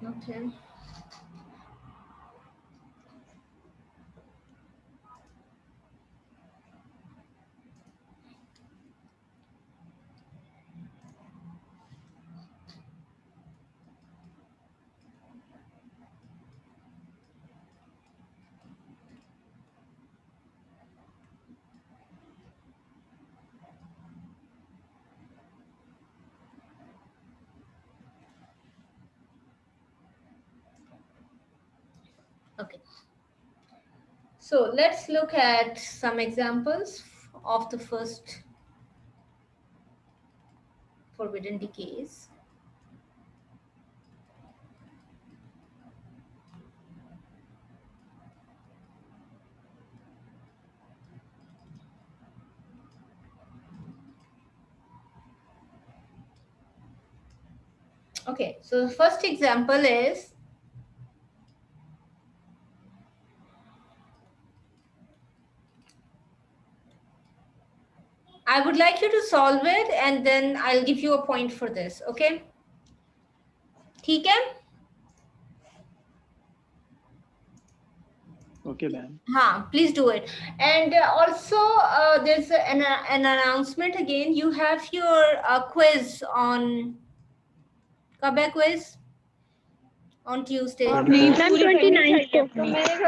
Okay. Okay. So let's look at some examples of the first forbidden decays. Okay, so the first example is I would like you to solve it and then I'll give you a point for this, okay? ठीक है? Okay, ma'am. हाँ, please do it. And also there's an announcement again. You have your quiz on कब है quiz? On Tuesday. 29th को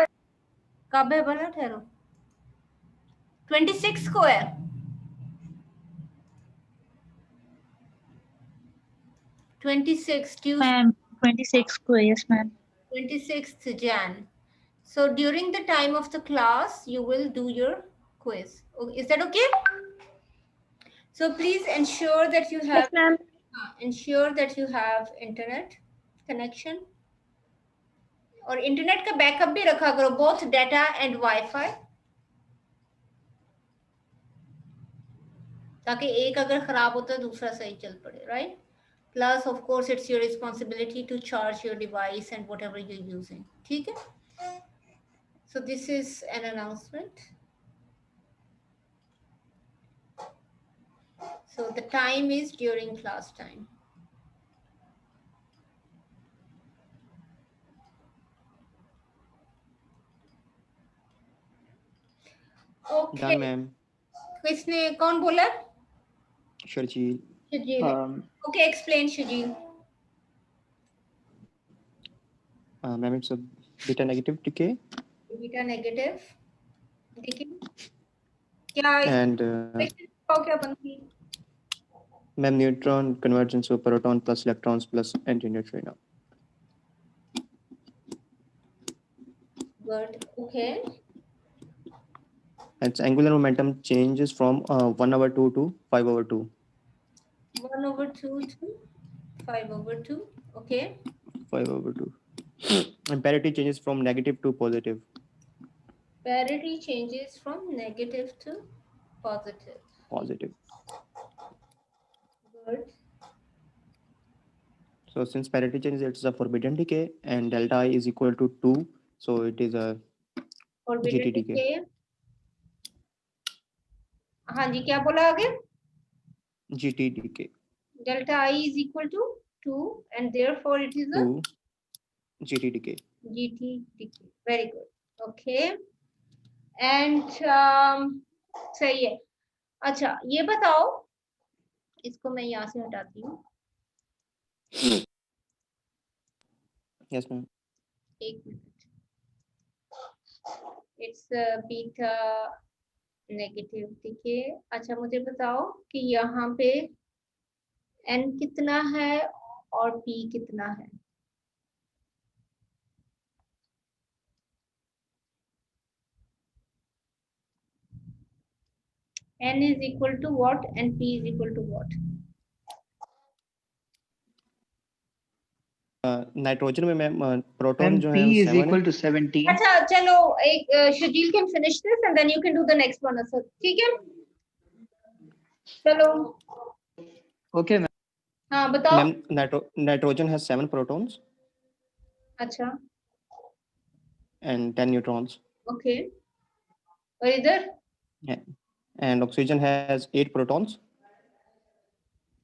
कब है बोला ठहरो 26 को है 26 Tuesday ma'am 26 को yes ma'am 26th Jan. So during the time of the class you will do your quiz. Is that okay? So please ensure that you have internet connection और internet का बैकअप भी रखा करो both data and Wi-Fi ताकि एक अगर खराब होता है दूसरा सही चल पड़े right plus of course it's your responsibility to charge your device and whatever you're using ठीक है so this is an announcement so the time is during class time okay Done, ma'am. किसने कौन बोला Sharjeel. Shajil okay explain Shajil Ma'am, it's a beta negative decay. beta negative देखिए क्या And क्या बनती ma'am, neutron convergence of proton plus electrons plus antineutrino. good okay And its angular momentum changes from 1/2 to 5/2. 1/2 to 5/2 okay 5/2. And parity changes from negative to positive. parity changes from negative to positive Positive. good So since parity changes, it's a forbidden decay, and delta I is equal to 2. So it is a forbidden GT decay. decay हाँ जी क्या बोला आगे GT decay. delta I is equal to 2 and therefore it is a 2 GT decay. GT decay very good okay and सही है अच्छा ये बताओ इसको मैं यहाँ से हटाती हूँ Yes, ma'am. एक minute it's beta negative decay अच्छा मुझे बताओ कि यहाँ पे n कितना है और p कितना है n is equal to what and p is equal to what nitrogen में मैम प्रोटॉन And जो है P is 7 equal to 17. अच्छा चलो एक Shajil can finish this and then you can do the next one also ठीक है चलो Okay, ma'am. हाँ बताओ मैम नाइट्रोजन has 7 protons अच्छा and 10 neutrons, ओके और इधर and oxygen has 8 protons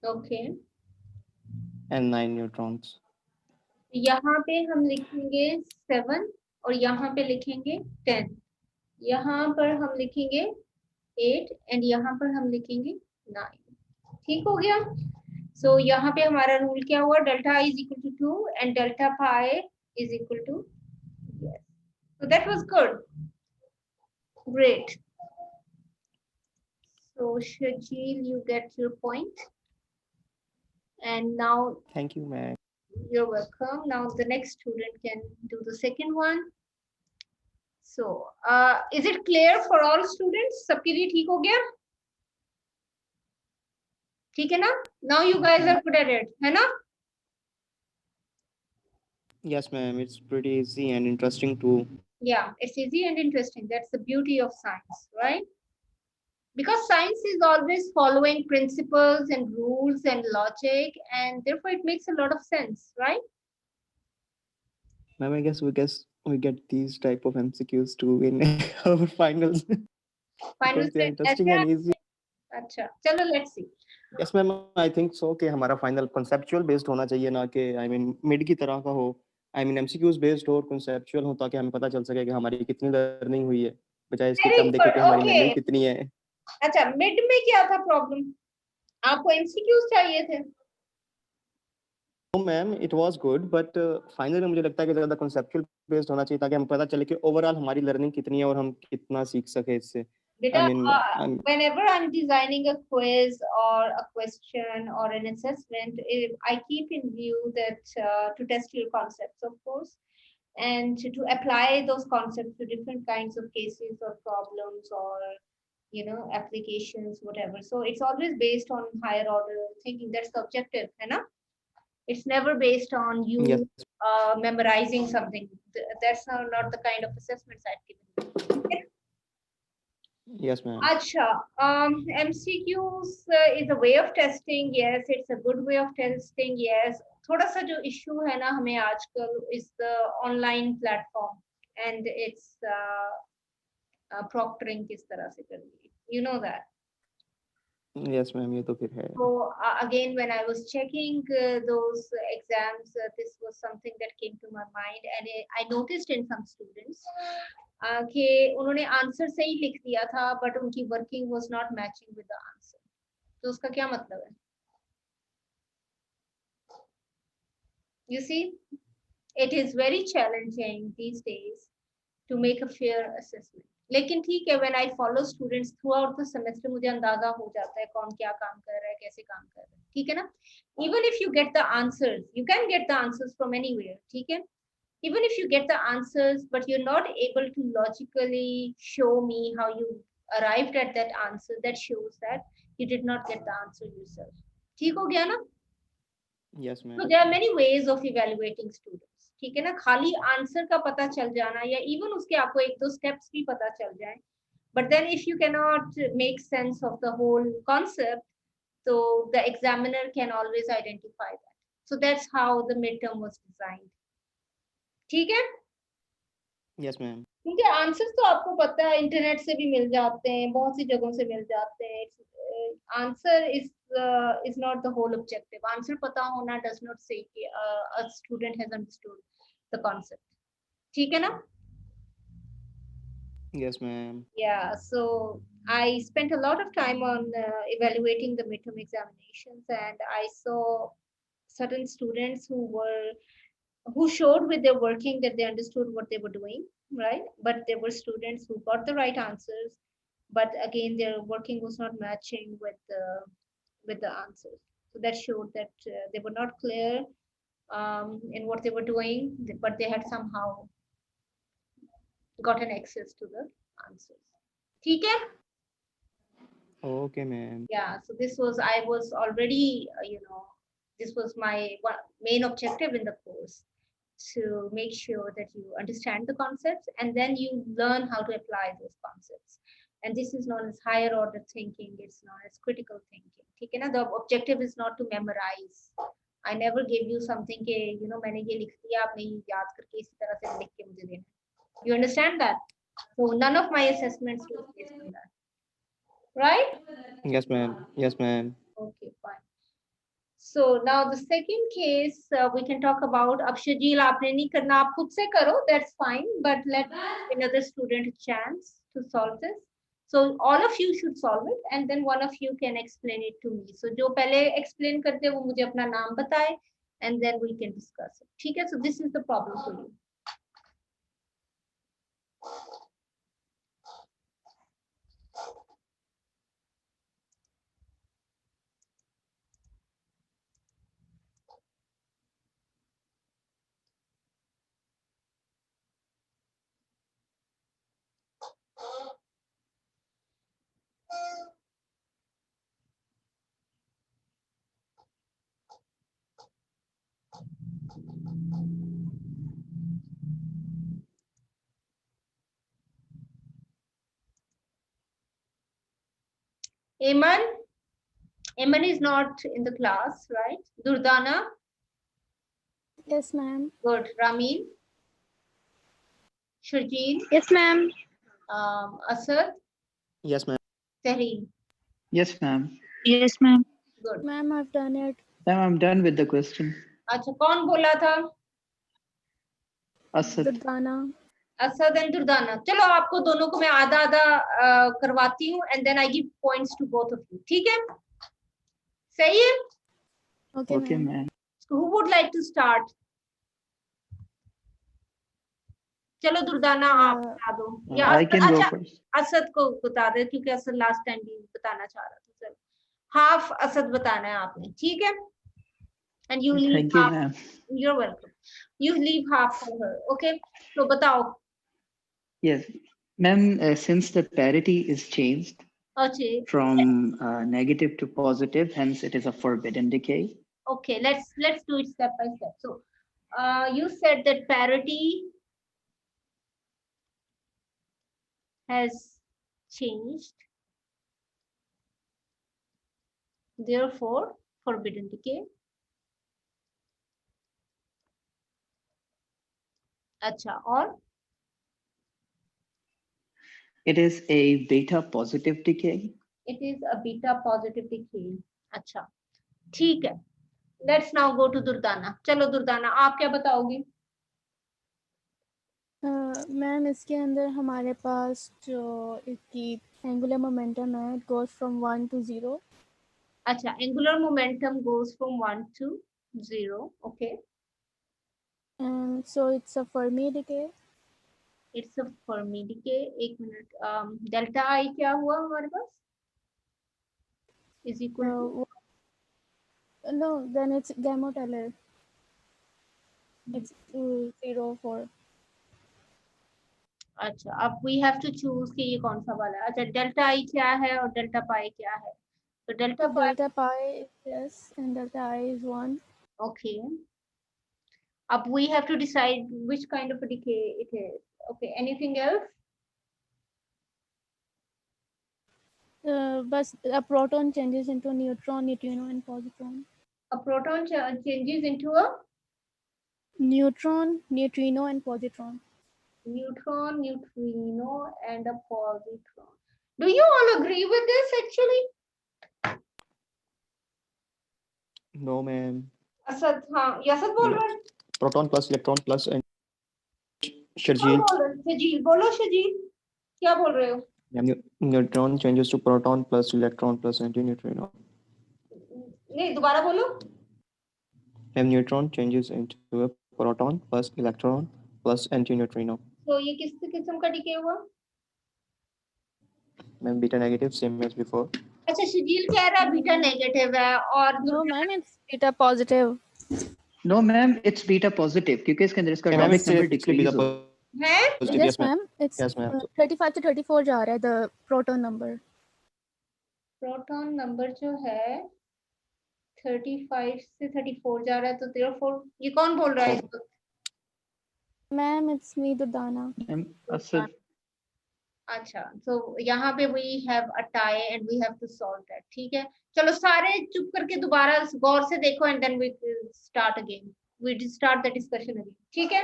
okay and 9 neutrons. यहाँ पे हम लिखेंगे 7 और यहाँ पे लिखेंगे 10, यहाँ पर हम लिखेंगे 8 एंड यहाँ पर हम लिखेंगे 9। ठीक हो गया। सो यहाँ पे हमारा रूल क्या हुआ, delta I is equal to 2 and delta pi is equal to, yes, so that was good, great. So Shajil, you get your point, and now Thank you, ma'am. you're welcome. Now the next student can do the second one. So is it clear for all students? सबके लिए ठीक हो गया? ठीक है ना? Now you guys are good at it, है ना? Yes, ma'am. It's pretty easy and interesting too. Yeah, it's easy and interesting. That's the beauty of science, right? Because science is always following principles and rules and logic, and therefore it makes a lot of sense, right? Ma'am, I guess we get these type of MCQs too in our finals. Final Because they are set interesting ऐसा and easy. अच्छा चलो let's see. Yes, ma'am. I think so कि हमारा final conceptual based होना चाहिए, ना कि I mean mid की तरह का हो. I mean MCQs based हो और conceptual हो, ताकि हमें पता चल सके कि हमारी कितनी learning हुई है, बजाय इसके कि Very हम देखें good. कि हमारी Okay. memory कितनी है. अच्छा मिड में क्या था प्रॉब्लम, आपको एमसीक्यूज चाहिए थे? No, ma'am, it was good, but finally में मुझे लगता है कि ज़्यादा conceptual based होना चाहिए, ताकि हमें पता चले कि overall हमारी learning कितनी है और हम कितना सीख सके इससे. बेटा I mean, whenever I'm designing a quiz or a question or an assessment, I keep in view that to test your concepts, of course, and to apply those concepts to different kinds of cases or problems or applications, whatever. So it's always based on higher order thinking. That's the objective, है ना? It's never based on you yes, memorizing something. That's not the kind of assessments I've given you. yes, ma'am. Acha, MCQs is a way of testing. Yes, it's a good way of testing. Yes, थोड़ा सा जो issue है ना हमें आजकल is the online platform and it's proctoring किस तरह से करनी है. You know that. Yes, ma'am. ये तो फिर है. So again, when I was checking those exams, this was something that came to my mind, and I noticed in some students कि उन्होंने आंसर सही लिख दिया था, but उनकी working was not matching with the answer. तो उसका क्या मतलब है? You see, it is very challenging these days to make a fair assessment. लेकिन ठीक है, when I follow students throughout the semester, मुझे अंदाजा हो जाता है कौन क्या काम कर रहा है, कैसे काम कर रहा है, ठीक है ना? Even if you get the answers, you can get the answers from anywhere, ठीक है? Even if you get the answers, but you're not able to logically show me how you arrived at that answer, that shows that you did not get the answer yourself. ठीक हो गया ना? Yes, ma'am. So there are many ways of evaluating students. ठीक है ना, खाली answer का पता चल जाना या इवन उसके आपको एक दो स्टेप्स भी पता चल जाए, but then if you cannot make sense of the whole concept, so the examiner can always identify that. So that's how the midterm was designed. ठीक है? Yes, ma'am. क्योंकि आंसर्स तो आपको पता है इंटरनेट से भी मिल जाते हैं, बहुत सी जगहों से मिल जाते हैं. Answer is not the whole objective. Answer पता होना does not say कि a student has understood the concept. ठीक है ना? Yes, ma'am. Yeah, so I spent a lot of time on evaluating the midterm examinations, and I saw certain students who showed with their working that they understood what they were doing, right? But there were students who got the right answers, but again their working was not matching with the answers. So that showed that they were not clear in what they were doing, but they had somehow gotten access to the answers. ठीक है? Okay, ma'am. Yeah, so I was already, this was my main objective in the course, to make sure that you understand the concepts and then you learn how to apply those concepts. And this is known as higher order thinking. It's known as critical thinking. ठीक है ना? The objective is not to memorize. I never gave you something के मैंने ये लिख दिया, आपने ये याद करके इसी तरह से लिख के मुझे देना. You understand that? So none of my assessments was based on that. Right? Yes, ma'am. Yes, ma'am. Okay, fine. So now the second case we can talk about. अब शजील आपने नहीं करना, आप खुद से करो, that's fine, but let another student a chance to solve this. So all of you should solve it and then one of you can explain it to me. So जो पहले explain करते हैं वो मुझे अपना नाम बताए and then we can discuss it. ठीक है? So this is the problem for you. Aman is not in the class, right? Durdana, Yes, ma'am. good. Ramin, Shurjeen, Yes, ma'am. Asad, Yes, ma'am. Tehreem, Yes, ma'am. Yes, ma'am. good. Ma'am, I've done it. Ma'am, I'm done with the question. अच्छा, कौन बोला था? Asad. Durdana. Asad and Durdana. चलो आपको दोनों को मैं आधा आधा करवाती हूँ and then I give points to both of you. ठीक है? सही है? Okay, Okay, ma'am. ma'am. So who would like to start? चलो दुर्दाना आप बता दो. या I can go अच्छा first. असद को बता दे क्योंकि असद लास्ट टाइम भी बताना चाह रहा था. चलो हाफ असद बताना है आपने. ठीक है? And you leave Thank you, half. ma'am. You're welcome. You leave half for her. Okay? So बताओ. Yes. Ma'am, since the parity is changed अच्छा. from negative to positive, hence it is a forbidden decay. Okay, let's do it step by step. So you said that parity has changed, therefore forbidden decay. अच्छा, और It is a beta positive decay. it is a beta positive decay. अच्छा, ठीक है. Let's now go to Durdana. चलो दुर्दाना, आप क्या बताओगी? Ma'am इसके अंदर हमारे पास जो इसकी एंगुलर मोमेंटम है, it goes from 1 to 0. अच्छा, angular momentum goes from 1 to 0. Okay. And so it's a Fermi decay. It's a Fermi decay. एक मिनट. Delta I क्या हुआ हमारे पास? Is equal to No, then it's gamma teller. It's 0 4. अच्छा, अब we have to choose कि ये कौन सा वाला है. अच्छा, डेल्टा आई क्या है और डेल्टा पाई क्या है? तो delta So pi. delta pi is yes and delta I is 1. Okay. अब we have to decide which kind of a decay it is. Okay. Anything else? But a proton changes into a neutron, neutrino, and positron. A proton changes into a Neutron, neutrino, and positron. neutron, neutrino, and a positron. Do you all agree with this actually? No, ma'am. Asad, हाँ, यसद बोल रहा है. Proton plus electron plus and कौन Sharjeel. बोल रहा है? शजील, बोलो शजील. क्या बोल रहे हो? Neutron changes to proton plus electron plus antineutrino. नहीं, दोबारा बोलो. And neutron changes into a proton plus electron plus antineutrino. तो ये किस किस्म का decay हुआ? Ma'am, beta negative, same as before. अच्छा, शजील कह रहा है बीटा नेगेटिव है और No, ma'am, it's beta positive. No, ma'am, it's beta positive क्योंकि इसके अंदर इसका Okay, ma'am, atomic it's number beta decrease हो. है. positive. Yes, ma'am. It's Yes, ma'am. 35 to 34 जा रहा है the proton number. Proton number जो है 35 से 34 जा रहा है, तो therefore ये कौन बोल रहा है इस वक्त? Ma'am, it's me, Durdana. Ma'am, Asad. अच्छा, so यहाँ पे we have a tie and we have to solve that. ठीक है, चलो सारे चुप करके दोबारा गौर से देखो and then we start again. We start the discussion again. ठीक है?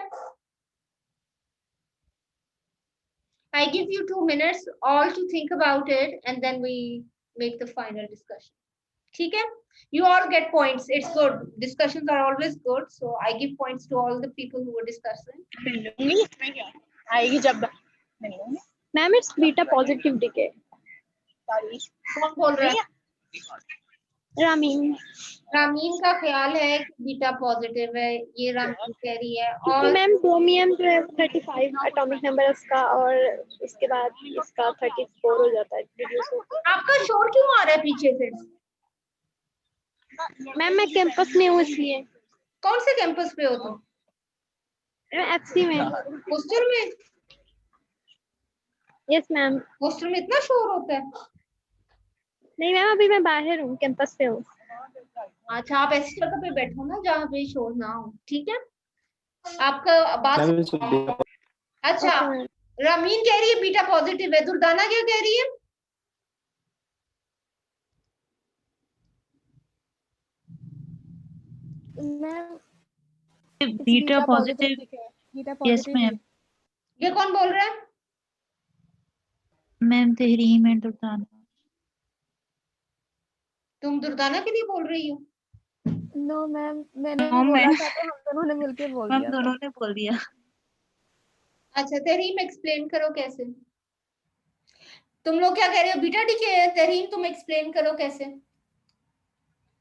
I give you 2 minutes all to think about it and then we make the final discussion. ठीक है, you all get points, it's good, discussions are always good, so I give points to all the people who were discussing. मिलूंगी इसमें क्या आएगी जब मिलूंगी ma'am it's beta positive decay कौन बोल रहा है? रामीन रामीन का ख्याल है कि बीटा पॉजिटिव है, ये रामीन कह रही है। क्योंकि और मैम ब्रोमियम जो है 35 एटॉमिक नंबर है उसका और उसके बाद इसका 34 हो जाता है रिड्यूस होकर आपका शोर क्यों आ रहा है पीछे से? मैम मैं कैंपस में हूँ इसलिए कौन से कैंपस पे हो तुम? एफसी में हॉस्टल में? यस मैम हॉस्टल में इतना शोर होता है? नहीं मैम अभी मैं बाहर हूँ कैंपस पे हूँ अच्छा, आप ऐसी जगह पे बैठो ना जहाँ पे शोर ना हो, ठीक है? आपका बात मैम इट्स बीटा अच्छा, ओके मैम रामीन कह रही है बीटा पॉजिटिव है, दुर्दाना क्या कह रही है? Ma'am beta positive beta yes positive ma'am ये कौन बोल रहा है? मैम तहरीम एंड दुर्दाना तुम दुर्दाना के लिए बोल रही हो? नो मैम मैंने नो भी बोला मैम था तो हम दोनों ने मिलके बोल मैम दिया था दोनों ने बोल दिया अच्छा, तहरीम एक्सप्लेन करो कैसे। तुम लोग क्या कह रहे हो, बीटा डीके है? तहरीम तुम एक्सप्लेन करो कैसे।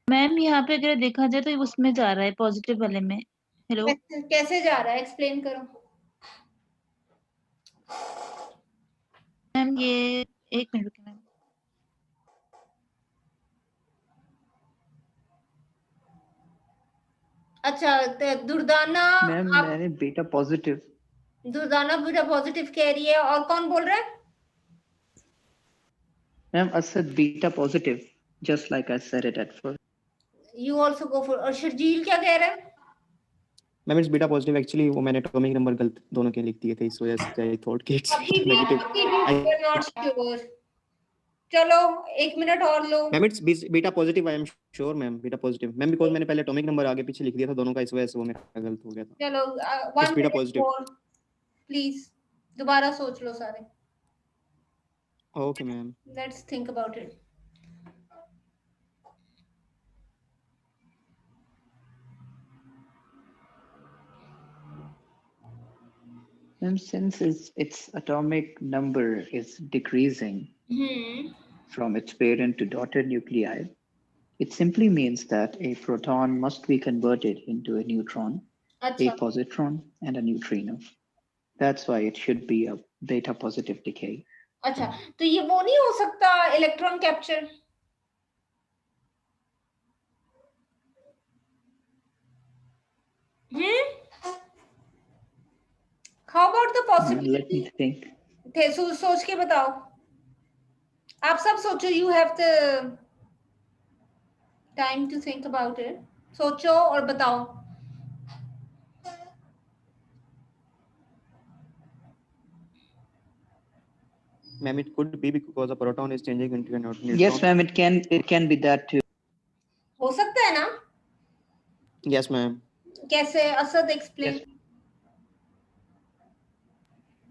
मैम यहाँ पे अगर देखा जाए तो उसमें जा रहा है पॉजिटिव वाले में हेलो कैसे जा रहा है, एक्सप्लेन करो। मैम ये एक मिनट रुकिए मैम अच्छा, दुर्दाना मैम आप मैंने beta positive Durdana beta positive कह रही है, और कौन बोल रहा है? Ma'am Asad beta positive just like I said it at first. You also go for. और शर्जील क्या कह रहा है? Ma'am it's beta positive actually वो मैंने एटॉमिक नंबर गलत दोनों के लिख दिए थे इस वजह से आई थॉट कि इट्स अभी भी नेगेटिव आई नॉट श्योर। चलो 1 मिनट और लो। Ma'am it's beta positive I am sure ma'am beta positive ma'am because मैंने पहले एटॉमिक नंबर आगे पीछे लिख दिया था दोनों का इस वजह से वो मेरा गलत हो गया था चलो इट्स 1 बीटा मिनट पॉजिटिव और प्लीज, दोबारा सोच लो सारे। Okay ma'am let's think about it. And since its atomic number is decreasing from its parent to daughter nuclei, it simply means that a proton must be converted into a neutron, अच्छा a positron, and a neutrino. That's why it should be a beta positive decay. अच्छा, तो ये वो नहीं हो सकता electron capture? How about the Let me possibility? think. सोच के बताओ, आप सब सोचो, you have the time to think about it. सोचो और बताओ। Ma'am it could be because a proton is changing into a neutron Yes, ma'am, it can be that too. हो सकता है ना? yes ma'am कैसे? Asad explain. Yes.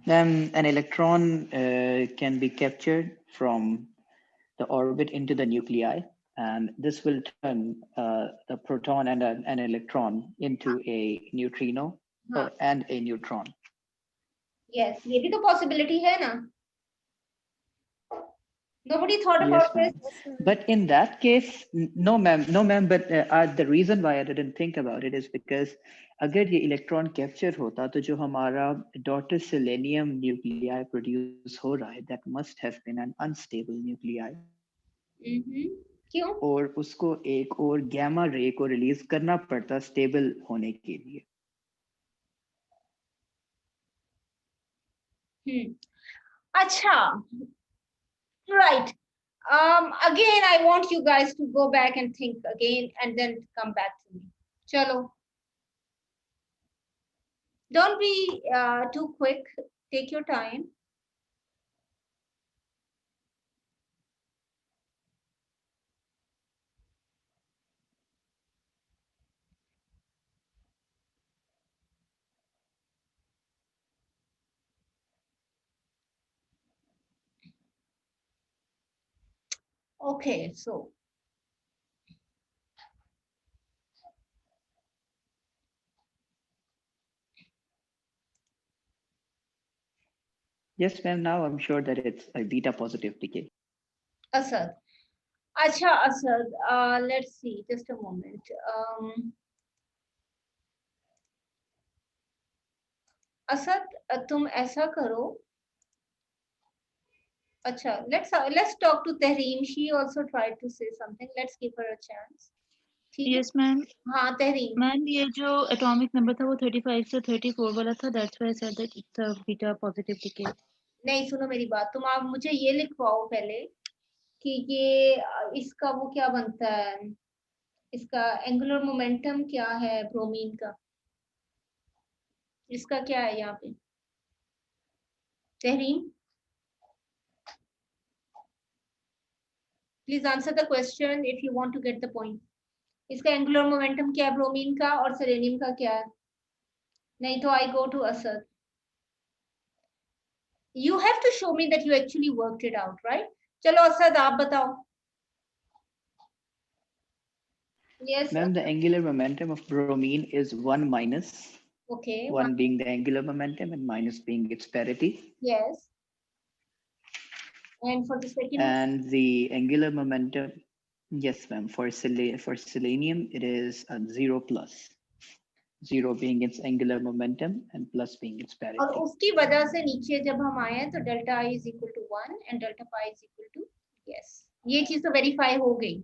Then an electron can be captured from the orbit into the nuclei, and this will turn the proton and an electron into a neutrino हाँ and a neutron. Yes, ये भी तो possibility है ना? Nobody thought Yes, about ma'am. this. But in that case, no, ma'am, no, ma'am. But the reason why I didn't think about it is because अगर ये electron capture होता तो जो हमारा डॉटर सेलेनियम न्यूक्लियाई प्रोड्यूस हो रहा है that must have been an unstable nuclei क्यों? और उसको एक और गैमा रे को रिलीज करना पड़ता स्टेबल होने के लिए. अच्छा, right. Again, I want you guys to go back and think again and then come back to me. Chalo. Don't be too quick. Take your time. Okay, so Yes, ma'am. Now I'm sure that it's a beta positive decay. Asad. अच्छा Asad, let's see, just a moment. Asad, तुम ऐसा करो. अच्छा, let's talk to Tehreem. She also tried to say something. Let's give her a chance. ठीक है? Yes, ma'am. हाँ Tehreem. Ma'am ये जो एटॉमिक नंबर था वो 35 से 34 वाला था, that's why I said that it's a beta positive decay. नहीं, सुनो मेरी बात, तुम आप मुझे ये लिखवाओ पहले कि ये इसका वो क्या बनता है, इसका एंगुलर मोमेंटम क्या है ब्रोमीन का, इसका क्या है यहाँ पे Tahreem, please answer the question if you want to get the point. इसका एंगुलर मोमेंटम क्या है ब्रोमीन का और सेलेनियम का क्या है? नहीं तो I go to Asad. You have to show me that you actually worked it out, right? चलो असद आप बताओ। Yes. Ma'am, the angular momentum of bromine is 1 minus. Okay. 1 being the angular momentum and minus being its parity. Yes. And for the second one? And the angular momentum, yes, ma'am, for selenium, it is 0 plus. 0 being its angular momentum and plus being its parity. और उसकी वजह से नीचे जब हम आए तो delta I is equal to 1 and delta pi is equal to, yes, ये चीज तो वेरीफाई हो गई।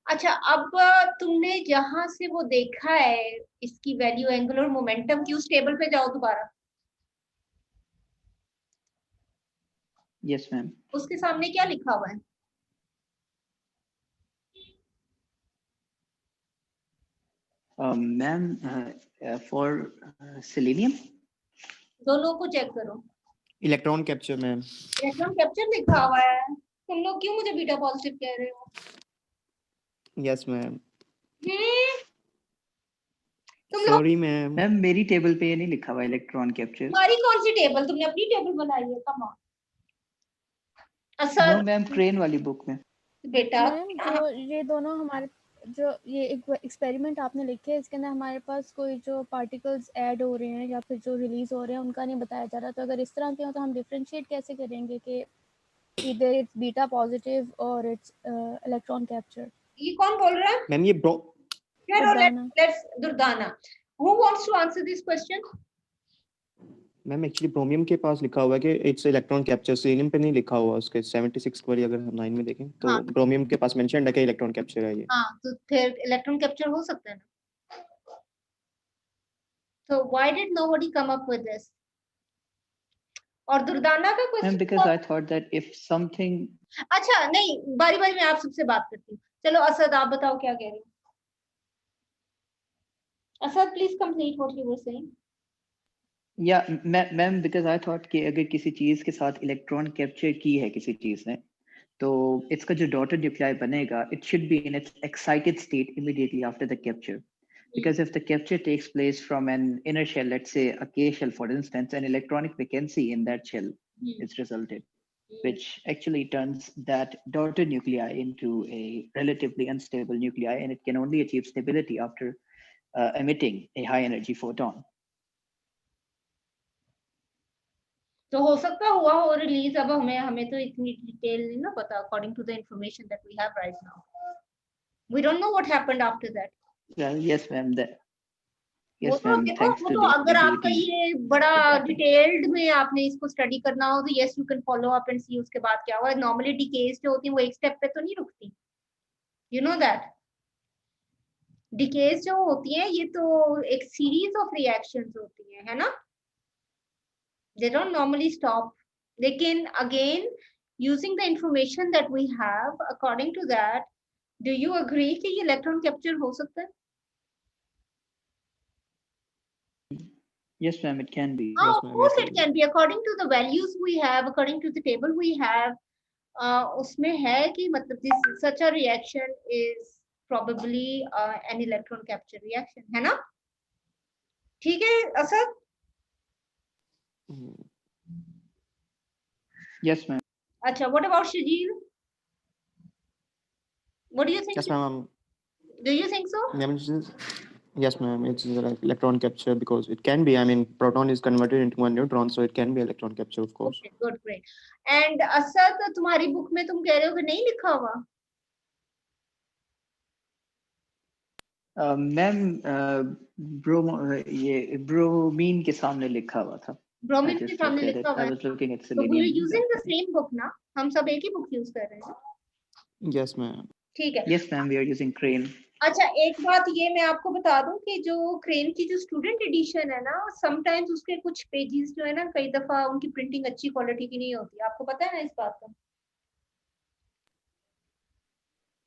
अच्छा, अब तुमने जहां से वो देखा है इसकी वैल्यू एंगुलर मोमेंटम की, उस टेबल पे जाओ दोबारा। Yes, ma'am. उसके सामने क्या लिखा हुआ है? Ma'am, for selenium, दोनों को चेक करो। Electron capture ma'am. Electron capture लिखा हुआ है। तुम लोग क्यों मुझे बीटा पॉजिटिव कह रहे हो? Yes ma'am. तुम लोग, सॉरी मैम। मैम मेरी टेबल पे ये नहीं लिखा हुआ इलेक्ट्रॉन कैप्चर। तुम्हारी कौन सी टेबल? तुमने अपनी टेबल बनाई है? Come on. No ma'am, Krane वाली बुक में। बेटा मैम जो ये दोनों हमारे जो ये एक एक्सपेरिमेंट आपने लिखे है इसके अंदर हमारे पास कोई जो पार्टिकल्स ऐड हो रहे हैं या फिर जो रिलीज हो रहे हैं उनका नहीं बताया जा रहा, तो अगर इस तरह के हो तो हम डिफरेंशिएट कैसे करेंगे कि इधर इट्स बीटा पॉजिटिव और इट्स इलेक्ट्रॉन कैप्चर? ये कौन बोल रहा है? मैम ये Durdana. Let's Durdana. Who wants to answer this question? Ma'am actually ब्रोमियम के पास लिखा हुआ है कि इट्स इलेक्ट्रॉन कैप्चर, सेलेनियम पे नहीं लिखा हुआ उसके 76 वाली अगर हम लाइन में देखें तो हाँ। ब्रोमियम के पास मेंशन्ड है कि इलेक्ट्रॉन कैप्चर है ये। हाँ, तो फिर इलेक्ट्रॉन कैप्चर हो सकता है ना? So why did nobody come up with this? और दुर्दाना का Ma'am, question, because I thought that if something, अच्छा नहीं, बारी बारी में आप सबसे बात करती हूँ। चलो असद आप बताओ क्या कह रही हो? Asad please complete what you were saying. yeah, ma'am, because I thought कि अगर किसी चीज के साथ इलेक्ट्रॉन कैप्चर की है किसी चीज ने, तो इसका जो डॉटर न्यूक्लियाई बनेगा, it should be in its excited state immediately after the capture. Because if the capture takes place from an inner shell, let's say a K shell, for instance, an electronic vacancy in that shell is resulted, which actually turns that daughter nuclei into a relatively unstable nuclei, and it can only achieve stability after emitting a high energy photon. तो हो सकता हुआ हो release. अब हमें तो इतनी detail नहीं ना पता, according to the information that we have right now. We don't know what happened after that. Yes, ma'am. वो तो देखो, वो तो अगर आपका ये बड़ा डिटेल्ड में आपने इसको स्टडी करना हो तो yes you can follow up and see उसके बाद क्या हुआ। नॉर्मली डिकेज जो होती है वो एक स्टेप पे तो नहीं रुकती, यू नो दैट। डिकेज जो होती है ये तो एक सीरीज ऑफ रिएक्शंस होती है ना, they don't normally stop. Lekin again, using the information that we have, according to that, do you agree कि ये electron capture हो सकता है? Yes, ma'am, it can be. हाँ, Yes, of ma'am, course it it can be. According to the values we have, according to the table we have, उसमें है कि मतलब this such a reaction is probably an electron capture reaction, है ना? ठीक है Asad? Yes, ma'am. अच्छा, what about Shajil? What do you think? Yes ma'am. Do you think so? Ma'am Yes, ma'am. It's like electron capture because it can be. I mean, proton is converted into one neutron, so it can be electron capture, of course. Okay, good, great. And Asad, तुम्हारी book में तुम कह रहे हो कि नहीं लिखा हुआ? मैम ये ब्रोमीन के सामने लिखा हुआ था. ब्रोमीन I के just सामने looked at लिखा it. हुआ I है. was looking at So we are selenium. using the that way. same book ना? हम सब एक ही बुक यूज कर रहे हैं. Yes, ma'am. ठीक है. Yes, ma'am. We are using Crane. अच्छा, एक बात ये मैं आपको बता दूं कि जो क्रेन की जो स्टूडेंट एडिशन है ना, समटाइम्स उसके कुछ पेजेस जो है ना, कई दफा उनकी प्रिंटिंग अच्छी क्वालिटी की नहीं होती. आपको पता है ना इस बात का?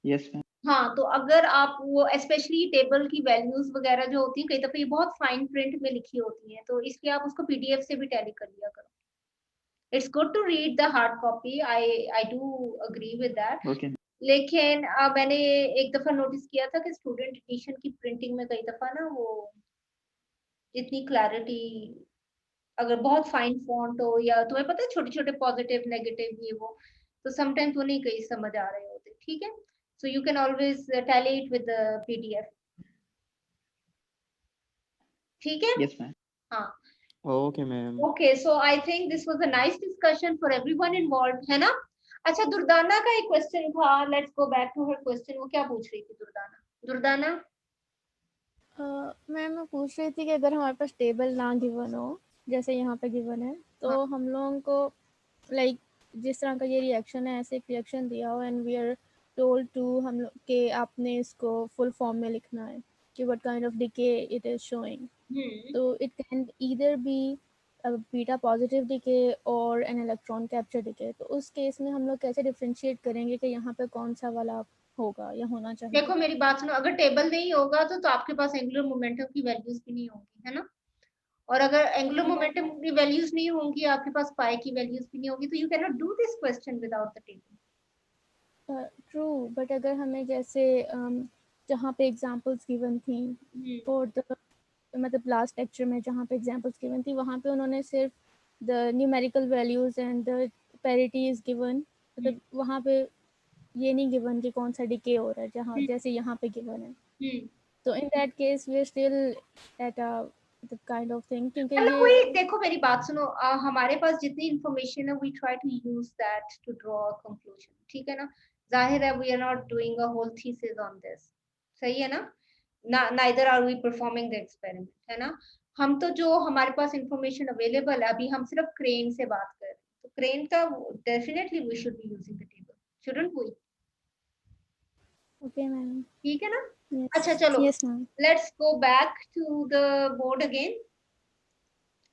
Yes, ma'am. हाँ, तो अगर आप वो स्पेशली टेबल की वैल्यूज वगैरह जो होती हैं, कई दफा ये बहुत फाइन प्रिंट में लिखी होती हैं, तो इसलिए आप उसको पीडीएफ से भी टैली कर लिया करो. It's good to read the hard copy. I do agree with that. Okay. लेकिन मैंने एक दफा नोटिस किया था कि स्टूडेंट एडिशन की प्रिंटिंग में कई दफा ना वो इतनी क्लैरिटी, अगर बहुत फाइन फॉन्ट हो या तुम्हें पता है छोटे छोटे पॉजिटिव नेगेटिव ये वो, तो समटाइम्स वो नहीं कहीं समझ आ रहे होते. ठीक है, so you can always tally it with the PDF. ठीक है. Yes, ma'am. हाँ. Okay, ma'am. Okay, so I think this was a nice discussion for everyone involved, है ना? अच्छा, दुर्दाना का एक क्वेश्चन था. Let's go back to her question. वो क्या पूछ रही थी दुर्दाना? दुर्दाना, मैम मैं पूछ रही थी कि अगर हमारे पास टेबल ना गिवन हो, जैसे यहाँ पे गिवन है, तो हाँ. हम लोगों को लाइक जिस तरह का ये रिएक्शन है ऐसे एक रिएक्शन दिया हो and we are told to हम लोग कि आपने इसको फुल फॉर्म में लिखना है कि what kind of decay it is showing. तो it can either be beta positive decay और एन इलेक्ट्रॉन कैप्चर डिके. तो उस केस में हम लोग कैसे डिफरेंशिएट करेंगे कि यहाँ पे कौन सा वाला होगा या होना चाहिए? देखो मेरी बात सुनो. अगर टेबल नहीं होगा तो आपके पास एंगुलर मोमेंटम की वैल्यूज भी नहीं होंगी, है ना? और अगर एंगुलर मोमेंटम की वैल्यूज नहीं होंगी, आपके पास पाई की वैल्यूज भी नहीं होगी, तो you can not do this question without the table. True, but अगर हमें जैसे जहाँ पे एग्जांपल्स गिवन थी और मतलब लास्ट लेक्चर में जहाँ पे एग्जांपल्स गिवन थी वहाँ पे उन्होंने सिर्फ the numerical values and the parity is given, मतलब वहाँ पे ये नहीं गिवन कि कौन सा डिके हो रहा है जहाँ जैसे यहाँ पे गिवन है. तो in that case we are still at a the kind of thing, क्योंकि मतलब ये कोई, देखो मेरी बात सुनो. हमारे पास जितनी इंफॉर्मेशन है we try to use that to draw a conclusion. ठीक है ना? जाहिर है we are not doing a whole thesis on this. सही है ना? Neither are we performing the experiment, है ना? हम तो जो हमारे पास इंफॉर्मेशन अवेलेबल है, अभी हम सिर्फ क्रेन से बात कर रहे हैं, तो क्रेन का definitely we should be using the table, shouldn't we? Okay ma'am. ठीक है ना? यस. अच्छा चलो, yes ma'am. Let's go back to the board again.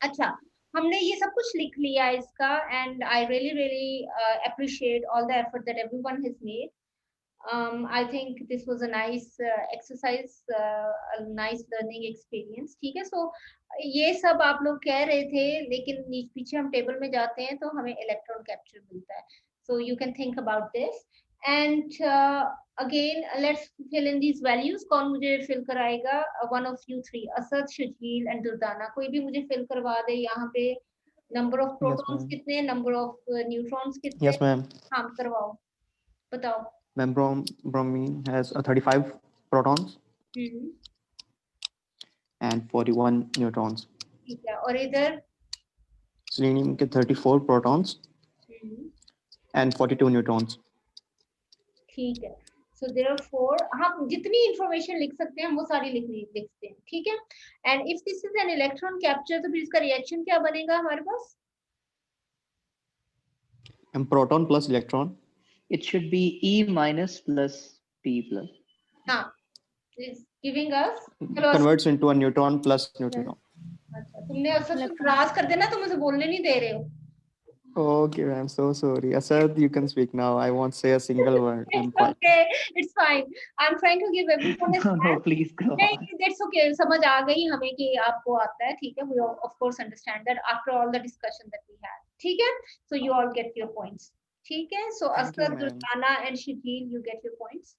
अच्छा, हमने ये सब कुछ लिख लिया इसका, and I really appreciate all the effort that everyone has made. I think this was a nice exercise, a nice learning experience. ठीक है, so ये सब आप लोग कह रहे थे, लेकिन पीछे हम टेबल में जाते हैं तो हमें इलेक्ट्रॉन कैप्चर मिलता है. So you can think about this. And again, let's fill in these values. कौन मुझे fill कराएगा? One of you three, Asad, Sharjeel and Durdana. कोई भी मुझे fill करवा दे. यहाँ पे number of protons ma'am. कितने, number of neutrons कितने? Yes, ma'am. हाँ, करवाओ, बताओ. Ma'am, bromine has 35 protons and 41 neutrons. ठीक है, और इधर? Selenium के 34 protons and 42 neutrons. ठीक है, so therefore हम जितनी इंफॉर्मेशन लिख सकते हैं हम वो सारी लिखते हैं. ठीक है, and if this is an electron capture, तो फिर इसका रिएक्शन क्या बनेगा हमारे पास? And proton plus electron. It should be E minus plus P plus. हाँ, is giving us. Converts into a neutron plus neutron. अच्छा, तुमने असद को क्रॉस कर देना, तुम मुझे बोलने नहीं दे रहे हो. Okay, I'm so sorry. Asad, you can speak now. I won't say a single word. I'm It's quiet. okay, it's fine. I'm trying to give everyone a No, chance. please go नहीं, on. that's okay. समझ आ गई हमें कि आपको आता है. ठीक है, we of course understand that after all the discussion that we had. ठीक है, so you all get your points. ठीक है, so Thank you, Asad, ma'am. Dulana and Shijil, you get your points.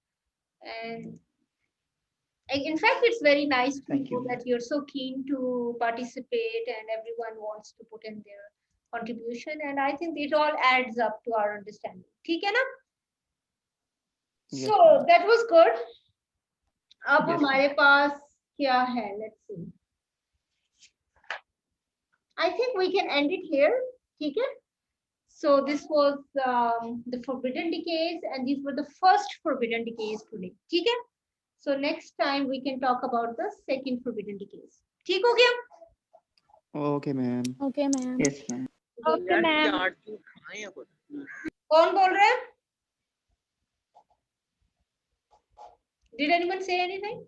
And in fact, it's very nice to Thank you, know ma'am. that you're so keen to participate and everyone wants to put in their contribution, and I think it all adds up to our understanding. ठीक है ना? Yes, So ma'am. that was good. अब Yes, हमारे पास क्या है? Let's see. I think we can end it here. ठीक है? So this was the forbidden decays, and these were the first forbidden decays today. ठीक है? So next time we can talk about the second forbidden decays. ठीक हो गया? Okay, ma'am. Okay ma'am. Yes, ma'am. Okay ma'am. कौन बोल रहा है? Did anyone say anything?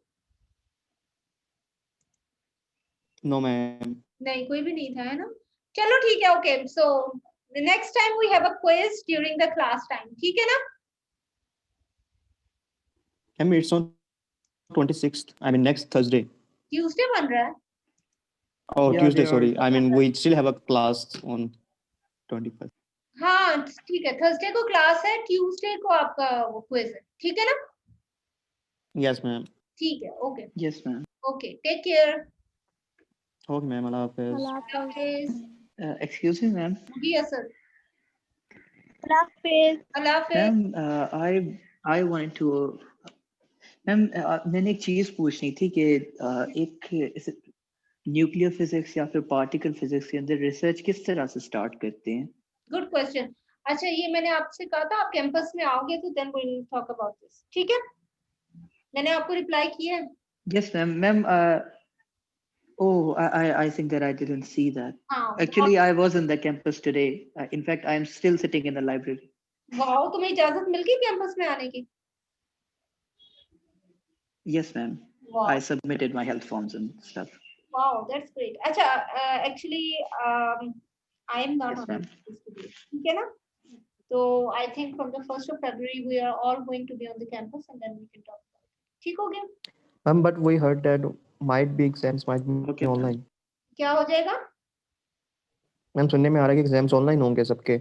No, ma'am. नहीं, कोई भी नहीं था, है ना? चलो ठीक है, okay. So the next time we have a quiz during the class time. ठीक है ना? Ma'am, it's on 26th. I mean, next Thursday. Tuesday बन रहा है? Oh, Yeah, Tuesday, they are- sorry. I mean, we still have a class on 21st. हाँ ठीक है, Thursday को क्लास है, ट्यूसडे को आपका वो क्विज है, ठीक है ना? Yes, ma'am. ठीक है, okay Yes, ma'am. Okay, take care. Okay, ma'am. Allah Hafiz. अल्लाह हाफिज़। Excuse me, ma'am. जी असद, अल्लाह हाफिज़। अल्लाह हाफिज। Ma'am, I wanted to, ma'am, मैंने एक चीज पूछनी थी कि एक न्यूक्लियर फिजिक्स या फिर पार्टिकल फिजिक्स के अंदर रिसर्च किस तरह से स्टार्ट करते हैं? Good question. अच्छा, ये मैंने आपसे कहा था आप कैंपस में आओगे तो then we will talk about this, ठीक है? मैंने आपको रिप्लाई किया है। Yes, ma'am. Ma'am, oh, I think that I didn't see that. हाँ, Actually, I was in the campus today. In fact, I am still sitting in the library. Wow, तुम्हें इजाजत मिल गई कैंपस में आने की? Yes, ma'am. Wow I submitted my health forms and stuff. Wow, that's great. अच्छा, actually I am not Yes, on ma'am. This today, ठीक है ना? So I think from the 1st of February we are all going to be on the campus and then we can talk about it. ठीक हो गया? But we heard that might be exams might be Okay, ma'am. online. क्या हो जाएगा? Ma'am सुनने में आ रहा है कि एग्जाम्स ऑनलाइन होंगे सबके।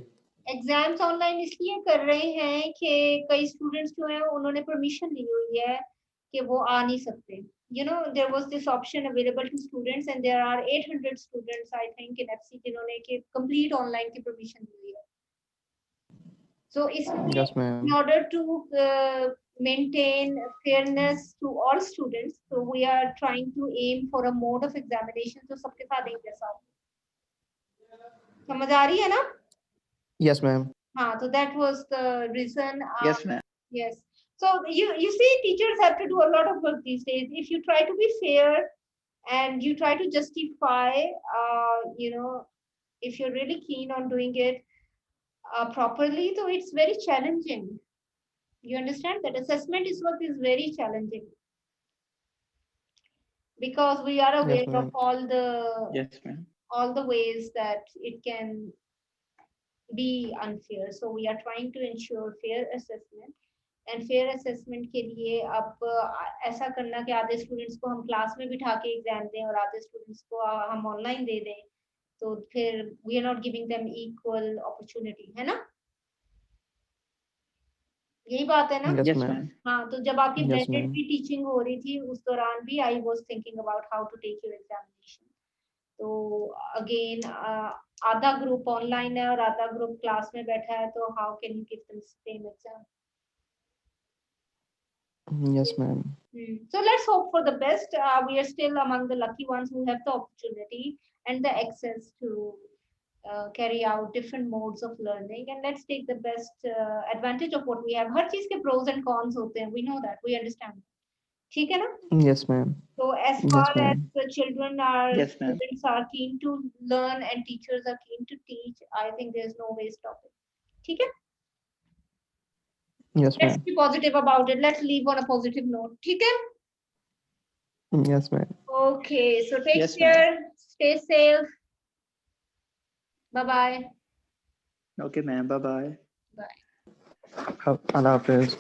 एग्जाम्स ऑनलाइन इसलिए कर रहे हैं कि कई स्टूडेंट्स जो हैं उन्होंने परमिशन ली हुई है कि वो आ नहीं सकते। You know, there was this option available to students and there are 800 students I think in FC जिन्होंने कि complete online की permission ली हुई है। So इसलिए Yes, ma'am. in order to maintain fairness to all students, so we are trying to aim for a mode of examination जो सबके साथ एक जैसा हो। समझ आ रही है ना? Yes, ma'am. हाँ, so that was the reason. Yes, ma'am. Yes. So you see, teachers have to do a lot of work these days. If you try to be fair and you try to justify, you know, if you're really keen on doing it properly, so it's very challenging. You understand that assessment is what is very challenging because we are aware Yes, ma'am. of all Yes, ma'am. the ways that it can be unfair. So we are trying to ensure fair assessment. And fair assessment के लिए अब ऐसा करना कि आधे students को हम class में बिठा के एग्जाम दें और आधे स्टूडेंट्स को हम ऑनलाइन दे दें, तो फिर we are not giving them equal opportunity, है ना? यही बात है ना? Yes, Yes, ma'am. ma'am. हाँ, तो जब आपकी Yes, ब्लेंडेड ma'am. भी टीचिंग हो रही थी उस दौरान भी I was thinking about how to take your examination. तो अगेन आधा ग्रुप ऑनलाइन है और आधा ग्रुप क्लास में बैठा है, तो how can you give them same exam? Yes, ma'am. So let's hope for the best. We are still among the lucky ones who have the opportunity and the access to carry out different modes of learning, and let's take the best advantage of what we have. हर चीज के pros and cons होते हैं. We know that. We understand. ठीक है ना? Yes, ma'am. So as Yes, far as ma'am. the children are, Yes, ma'am. students are keen to learn and teachers are keen to teach, I think there's no way stopping. ठीक है? Yes, Let's ma'am. be positive about it. Let's leave on a positive note. ठीक है? Yes, ma'am. Okay, so take Yes, ma'am. care. Stay safe. Bye-bye. Okay, ma'am. Bye-bye. Bye. Allah Hafiz.